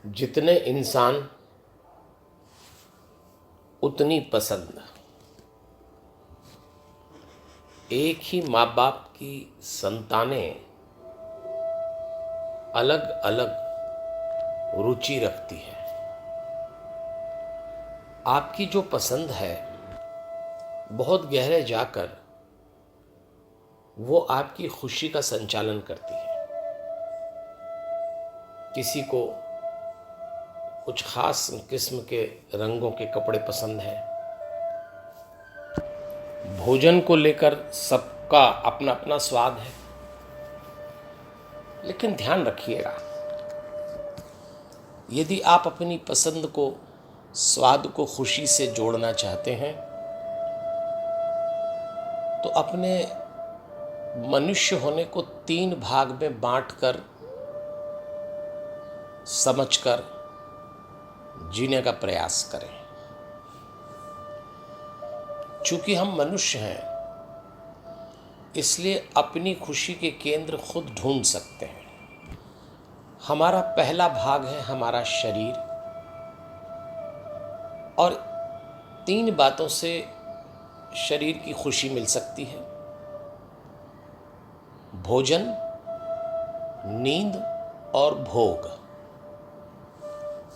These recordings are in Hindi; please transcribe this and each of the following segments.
जितने इंसान उतनी पसंद। एक ही माँ बाप की संतानें अलग अलग रुचि रखती हैं। आपकी जो पसंद है बहुत गहरे जाकर वो आपकी खुशी का संचालन करती है। किसी को कुछ खास किस्म के रंगों के कपड़े पसंद हैं। भोजन को लेकर सबका अपना अपना स्वाद है, लेकिन ध्यान रखिएगा, यदि आप अपनी पसंद को, स्वाद को खुशी से जोड़ना चाहते हैं तो अपने मनुष्य होने को 3 भाग में बांटकर समझकर जीने का प्रयास करें। चूंकि हम मनुष्य हैं, इसलिए अपनी खुशी के केंद्र खुद ढूंढ सकते हैं। हमारा पहला भाग है हमारा शरीर, और 3 बातों से शरीर की खुशी मिल सकती है: भोजन, नींद और भोग।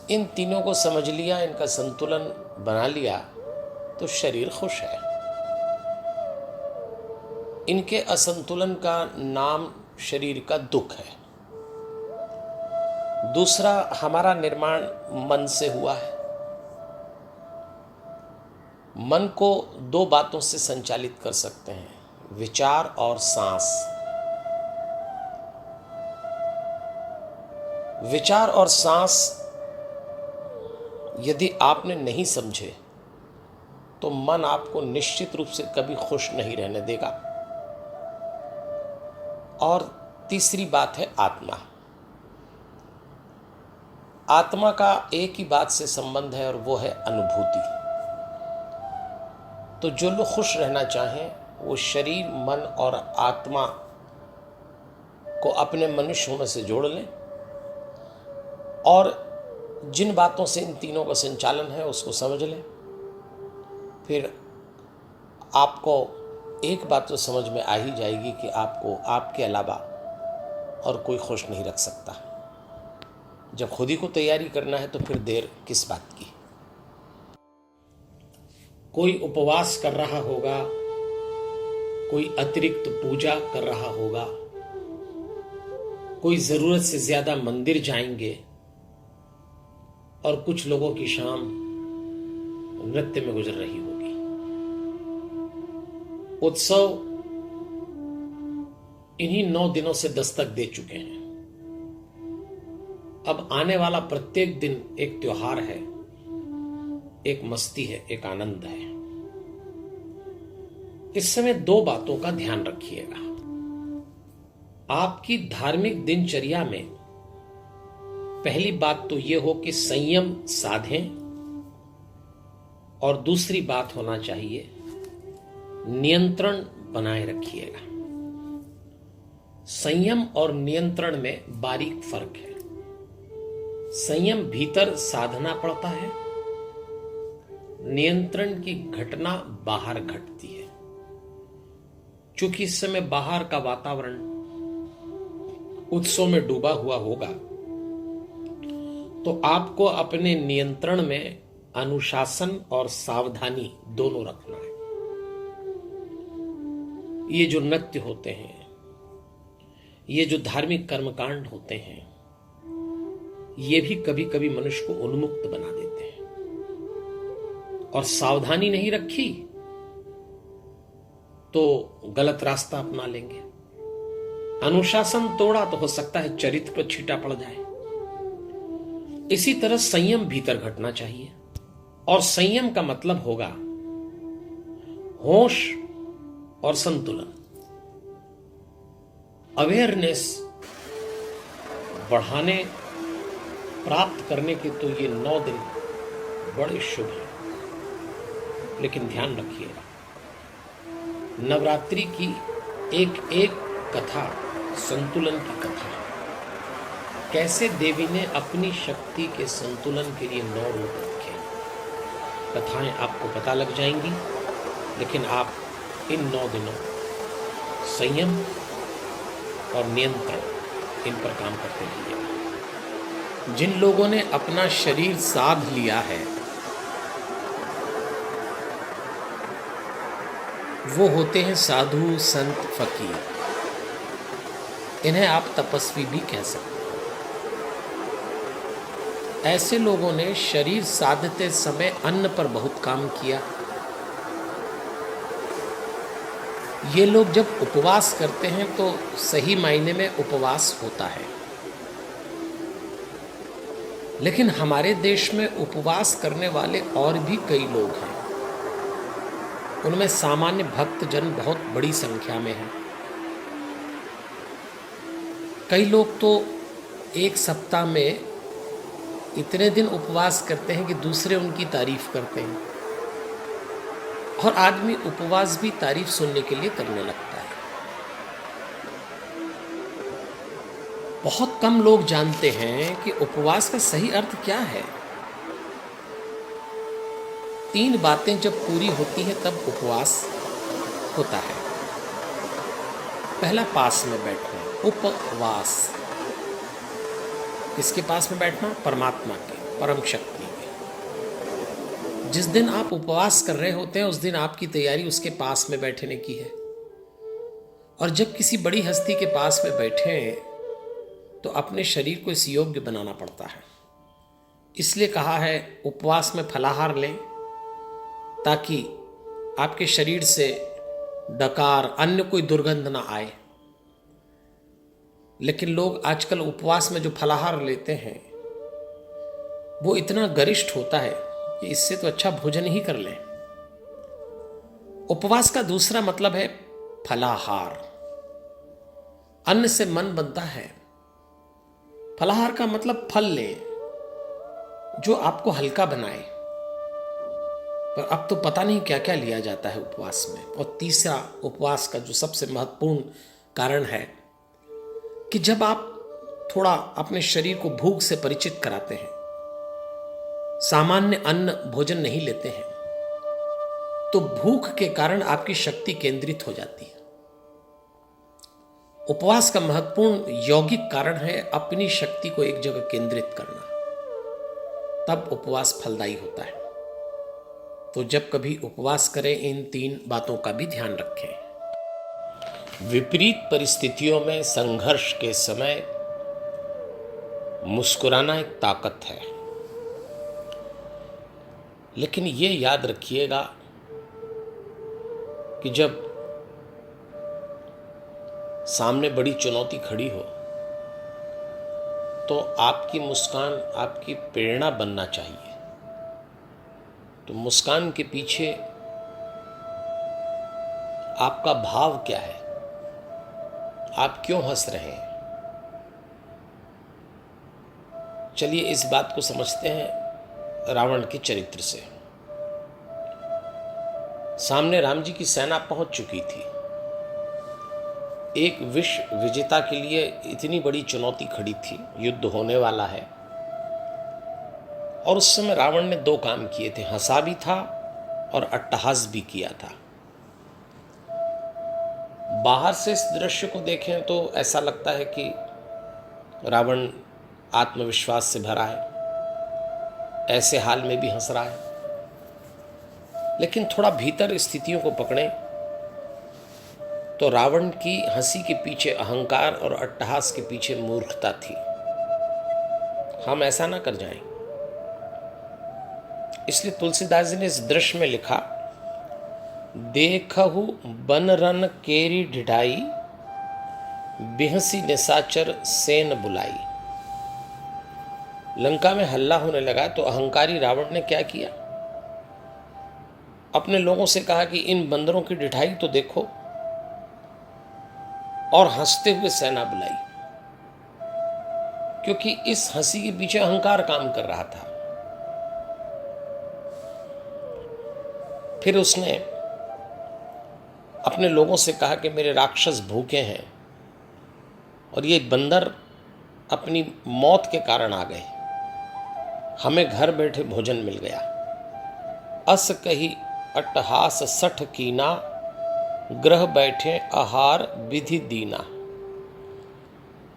इन तीनों को समझ लिया, इनका संतुलन बना लिया तो शरीर खुश है। इनके असंतुलन का नाम शरीर का दुख है। दूसरा, हमारा निर्माण मन से हुआ है। मन को 2 बातों से संचालित कर सकते हैं: विचार और सांस। विचार और सांस यदि आपने नहीं समझे तो मन आपको निश्चित रूप से कभी खुश नहीं रहने देगा। और तीसरी बात है आत्मा। आत्मा का एक ही बात से संबंध है, और वो है अनुभूति। तो जो लोग खुश रहना चाहें वो शरीर, मन और आत्मा को अपने मनुष्य होने से जोड़ लें, और जिन बातों से इन तीनों का संचालन है उसको समझ लें। फिर आपको एक बात तो समझ में आ ही जाएगी कि आपको आपके अलावा और कोई खुश नहीं रख सकता। जब खुद ही को तैयारी करना है तो फिर देर किस बात की। कोई उपवास कर रहा होगा, कोई अतिरिक्त पूजा कर रहा होगा, कोई जरूरत से ज्यादा मंदिर जाएंगे, और कुछ लोगों की शाम नृत्य में गुजर रही होगी। उत्सव इन्हीं 9 दिनों से दस्तक दे चुके हैं। अब आने वाला प्रत्येक दिन एक त्योहार है, एक मस्ती है, एक आनंद है। इस समय 2 बातों का ध्यान रखिएगा। आपकी धार्मिक दिनचर्या में पहली बात तो यह हो कि संयम साधें, और दूसरी बात होना चाहिए नियंत्रण बनाए रखिएगा। संयम और नियंत्रण में बारीक फर्क है। संयम भीतर साधना पड़ता है, नियंत्रण की घटना बाहर घटती है। चूंकि इस समय बाहर का वातावरण उत्सव में डूबा हुआ होगा, तो आपको अपने नियंत्रण में अनुशासन और सावधानी दोनों रखना है। ये जो नृत्य होते हैं, ये जो धार्मिक कर्मकांड होते हैं, ये भी कभी कभी मनुष्य को उन्मुक्त बना देते हैं। और सावधानी नहीं रखी तो गलत रास्ता अपना लेंगे। अनुशासन तोड़ा तो हो सकता है चरित्र पर छींटा पड़ जाए। इसी तरह संयम भीतर घटना चाहिए, और संयम का मतलब होगा होश और संतुलन। अवेयरनेस बढ़ाने, प्राप्त करने के तो ये 9 दिन बड़े शुभ हैं। लेकिन ध्यान रखिएगा, नवरात्रि की एक एक कथा संतुलन की कथा है। कैसे देवी ने अपनी शक्ति के संतुलन के लिए 9 रूप रखे। कथाएं आपको पता लग जाएंगी, लेकिन आप इन 9 दिनों संयम और नियंत्रण इन पर काम करते रहिए। जिन लोगों ने अपना शरीर साध लिया है वो होते हैं साधु, संत, फकीर। इन्हें आप तपस्वी भी कह सकते हैं। ऐसे लोगों ने शरीर साधते समय अन्न पर बहुत काम किया। ये लोग जब उपवास करते हैं तो सही मायने में उपवास होता है। लेकिन हमारे देश में उपवास करने वाले और भी कई लोग हैं। उनमें सामान्य भक्तजन बहुत बड़ी संख्या में हैं। कई लोग तो एक सप्ताह में इतने दिन उपवास करते हैं कि दूसरे उनकी तारीफ करते हैं, और आदमी उपवास भी तारीफ सुनने के लिए करने लगता है। बहुत कम लोग जानते हैं कि उपवास का सही अर्थ क्या है। 3 बातें जब पूरी होती हैं तब उपवास होता है। पहला, पास में बैठना, उपवास। किसके पास में बैठना? परमात्मा के, परम शक्ति के। जिस दिन आप उपवास कर रहे होते हैं उस दिन आपकी तैयारी उसके पास में बैठने की है। और जब किसी बड़ी हस्ती के पास में बैठे तो अपने शरीर को इस योग्य बनाना पड़ता है। इसलिए कहा है उपवास में फलाहार लें, ताकि आपके शरीर से डकार, अन्य कोई दुर्गंध ना आए। लेकिन लोग आजकल उपवास में जो फलाहार लेते हैं वो इतना गरिष्ठ होता है कि इससे तो अच्छा भोजन ही कर लें। उपवास का दूसरा मतलब है फलाहार। अन्न से मन बनता है। फलाहार का मतलब फल लें जो आपको हल्का बनाए। पर अब तो पता नहीं क्या क्या लिया जाता है उपवास में। और तीसरा, उपवास का जो सबसे महत्वपूर्ण कारण है कि जब आप थोड़ा अपने शरीर को भूख से परिचित कराते हैं, सामान्य अन्न भोजन नहीं लेते हैं, तो भूख के कारण आपकी शक्ति केंद्रित हो जाती है। उपवास का महत्वपूर्ण यौगिक कारण है अपनी शक्ति को एक जगह केंद्रित करना। तब उपवास फलदायी होता है। तो जब कभी उपवास करें इन 3 बातों का भी ध्यान रखें। विपरीत परिस्थितियों में, संघर्ष के समय मुस्कुराना एक ताकत है। लेकिन ये याद रखिएगा कि जब सामने बड़ी चुनौती खड़ी हो तो आपकी मुस्कान आपकी प्रेरणा बनना चाहिए। तो मुस्कान के पीछे आपका भाव क्या है? आप क्यों हंस रहे हैं? चलिए इस बात को समझते हैं रावण के चरित्र से। सामने राम जी की सेना पहुंच चुकी थी। एक विश्व विजेता के लिए इतनी बड़ी चुनौती खड़ी थी, युद्ध होने वाला है। और उस समय रावण ने 2 काम किए थे, हंसा भी था और अट्टहास भी किया था। बाहर से इस दृश्य को देखें तो ऐसा लगता है कि रावण आत्मविश्वास से भरा है, ऐसे हाल में भी हंस रहा है। लेकिन थोड़ा भीतर स्थितियों को पकड़ें तो रावण की हंसी के पीछे अहंकार और अट्टहास के पीछे मूर्खता थी। हम ऐसा ना कर जाएं। इसलिए तुलसीदास जी ने इस दृश्य में लिखा, देखहु बन रन केरी ढिढाई, बिहसी निशाचर सेन बुलाई। लंका में हल्ला होने लगा तो अहंकारी रावण ने क्या किया? अपने लोगों से कहा कि इन बंदरों की ढिठाई तो देखो, और हंसते हुए सेना बुलाई। क्योंकि इस हंसी के पीछे अहंकार काम कर रहा था। फिर उसने अपने लोगों से कहा कि मेरे राक्षस भूखे हैं और ये बंदर अपनी मौत के कारण आ गए, हमें घर बैठे भोजन मिल गया। अस कही अट्टहास सठ कीना, ग्रह बैठे आहार विधि दीना।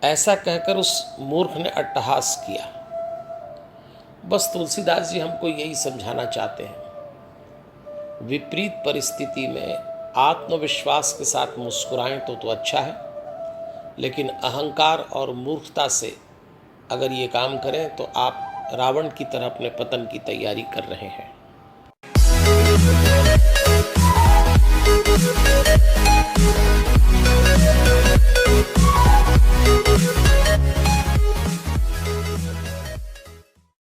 ऐसा कहकर उस मूर्ख ने अट्टहास किया। बस तुलसीदास जी हमको यही समझाना चाहते हैं, विपरीत परिस्थिति में आत्मविश्वास के साथ मुस्कुराएं तो अच्छा है, लेकिन अहंकार और मूर्खता से अगर ये काम करें तो आप रावण की तरह अपने पतन की तैयारी कर रहे हैं।